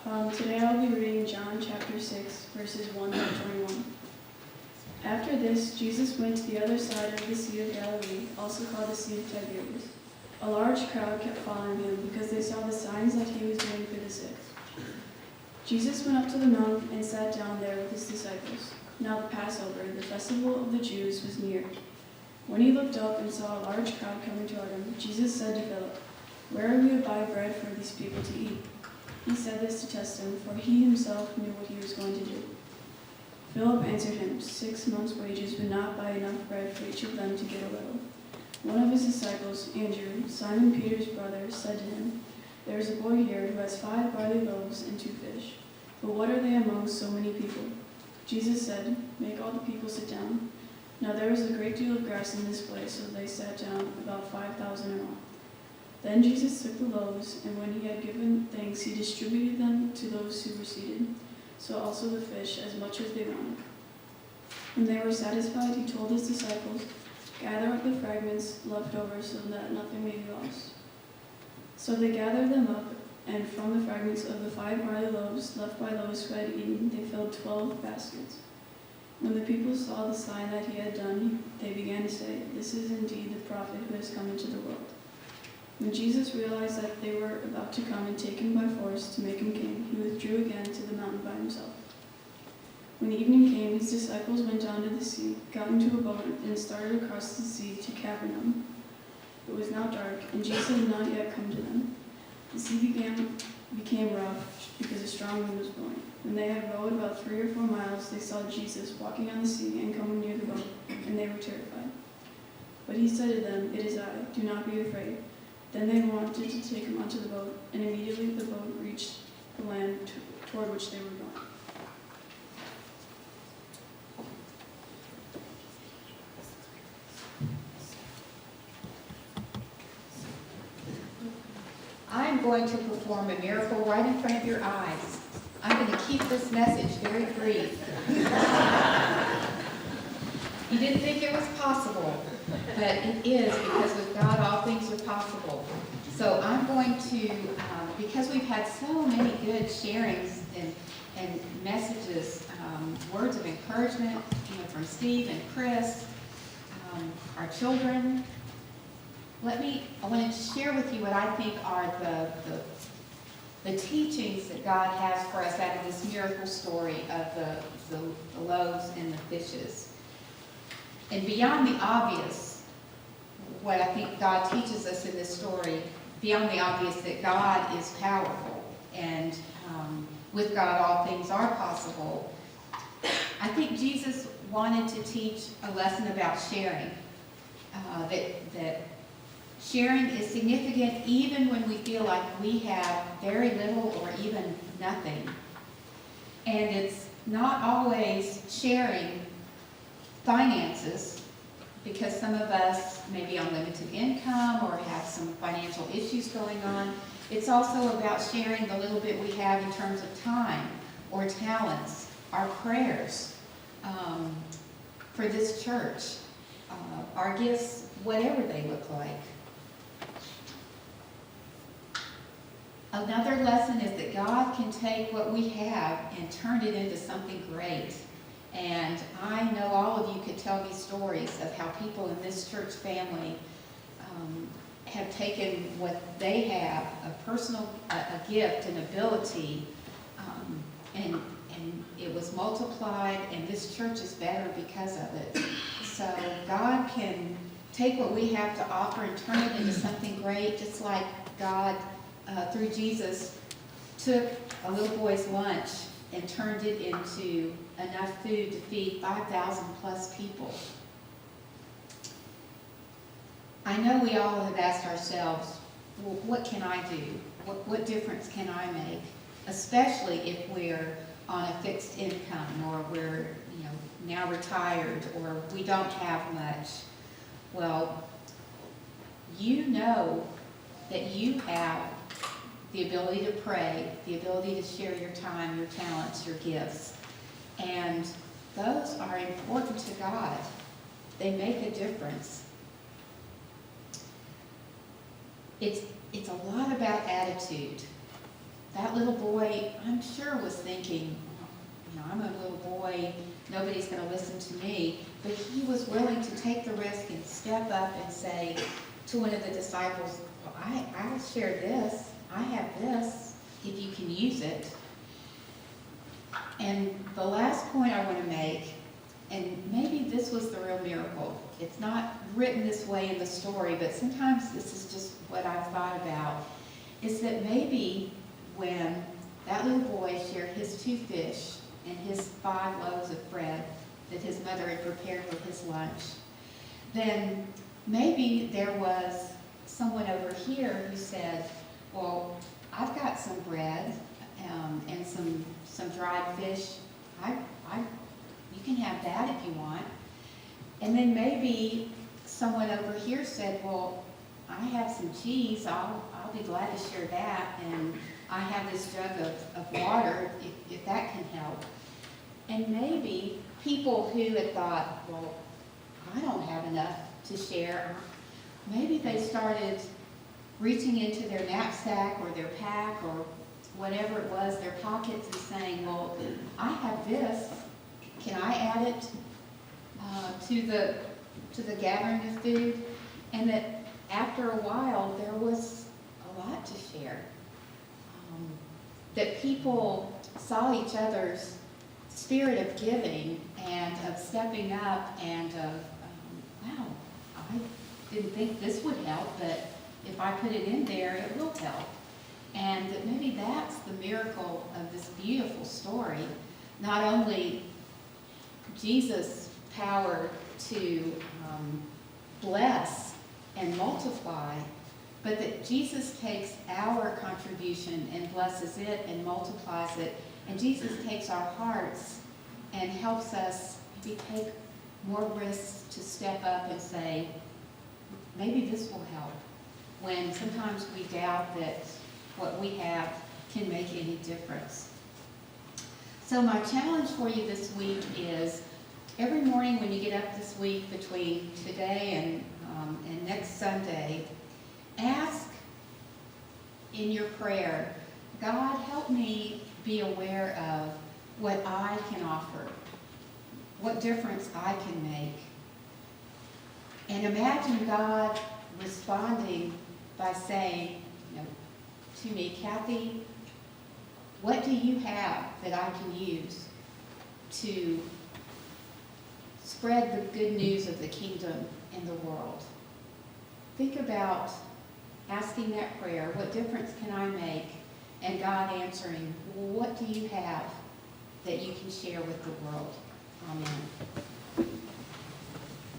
Today I'll be reading John chapter 6, verses 1 to 21. After this, Jesus went to the other side of the Sea of Galilee, also called the Sea of Tiberias. A large crowd kept following him because they saw the signs that he was doing for the sick. Jesus went up to the mountain and sat down there with his disciples. Now the Passover, the festival of the Jews, was near. When he looked up and saw a large crowd coming toward him, Jesus said to Philip, "Where are we to buy bread for these people to eat?" He said this to test him, for he himself knew what he was going to do. Philip answered him, 6 months' wages would not buy enough bread for each of them to get a little. One of his disciples, Andrew, Simon Peter's brother, said to him, "There is a boy here who has 5 barley loaves and 2 fish. But what are they among so many people?" Jesus said, "Make all the people sit down." Now there was a great deal of grass in this place, so they sat down, about 5,000 in all. Then Jesus took the loaves, and when he had given thanks, he distributed them to those who were seated, so also the fish, as much as they wanted. When they were satisfied, he told his disciples, "Gather up the fragments left over so that nothing may be lost." So they gathered them up, and from the fragments of the 5 barley loaves left by those who had eaten, they filled 12 baskets. When the people saw the sign that he had done, they began to say, "This is indeed the prophet who has come into the world." When Jesus realized that they were about to come and take him by force to make him king, he withdrew again to the mountain by himself. When evening came, his disciples went down to the sea, got into a boat, and started across the sea to Capernaum. It was now dark, and Jesus had not yet come to them. The sea became rough because a strong wind was blowing. When they had rowed about 3 or 4 miles, they saw Jesus walking on the sea and coming near the boat, and they were terrified. But he said to them, "It is I, do not be afraid." Then they wanted to take him onto the boat, and immediately the boat reached the land toward which they were going. I'm going to perform a miracle right in front of your eyes. I'm going to keep this message very brief. You didn't think it was possible, but it is, because with God all things are possible. So I'm going to, because we've had so many good sharings and messages, words of encouragement, from Steve and Chris, our children. I want to share with you what I think are the teachings that God has for us out of this miracle story of the loaves and the fishes. And beyond the obvious, what I think God teaches us in this story, beyond the obvious that God is powerful and with God all things are possible, I think Jesus wanted to teach a lesson about sharing, that sharing is significant even when we feel like we have very little or even nothing. And it's not always sharing finances, because some of us may be on limited income or have some financial issues going on. It's also about sharing the little bit we have in terms of time or talents, our prayers for this church, our gifts, whatever they look like. Another lesson is that God can take what we have and turn it into something great. And I know all of you could tell me stories of how people in this church family have taken what they have, a gift, an ability, and it was multiplied, and this church is better because of it. So God can take what we have to offer and turn it into something great, just like God, through Jesus, took a little boy's lunch and turned it into enough food to feed 5,000 plus people. I know we all have asked ourselves, well, what can I do? What difference can I make? Especially if we're on a fixed income, or we're now retired, or we don't have much. Well, you know that you have the ability to pray, the ability to share your time, your talents, your gifts. And those are important to God. They make a difference. It's a lot about attitude. that little boy, I'm sure, was thinking, you know, I'm a little boy, nobody's going to listen to me. But he was willing to take the risk and step up and say to one of the disciples, well, I'll share this. I have this, if you can use it. And the last point I want to make, and maybe this was the real miracle. It's not written this way in the story, but sometimes this is just what I've thought about, is that maybe when that little boy shared his 2 fish and his 5 loaves of bread that his mother had prepared for his lunch, then maybe there was someone over here who said, well, I've got some bread and some dried fish. You can have that if you want. And then maybe someone over here said, well, I have some cheese. I'll be glad to share that. And I have this jug of water if that can help. And maybe people who had thought, well, I don't have enough to share, maybe they started reaching into their knapsack or their pack or whatever it was, their pockets, and saying, well, I have this. Can I add it to the gathering of food? And that after a while, there was a lot to share. That people saw each other's spirit of giving and of stepping up and of, wow, I didn't think this would help, but if I put it in there, it will help. And that maybe that's the miracle of this beautiful story. Not only Jesus' power to bless and multiply, but that Jesus takes our contribution and blesses it and multiplies it. And Jesus takes our hearts and helps us maybe take more risks to step up and say, maybe this will help. When sometimes we doubt that what we have can make any difference. So my challenge for you this week is every morning when you get up this week between today and next Sunday, ask in your prayer, God, help me be aware of what I can offer, what difference I can make. And imagine God responding by saying, you know, to me, Kathy, what do you have that I can use to spread the good news of the kingdom in the world? Think about asking that prayer, what difference can I make? And God answering, well, what do you have that you can share with the world? Amen.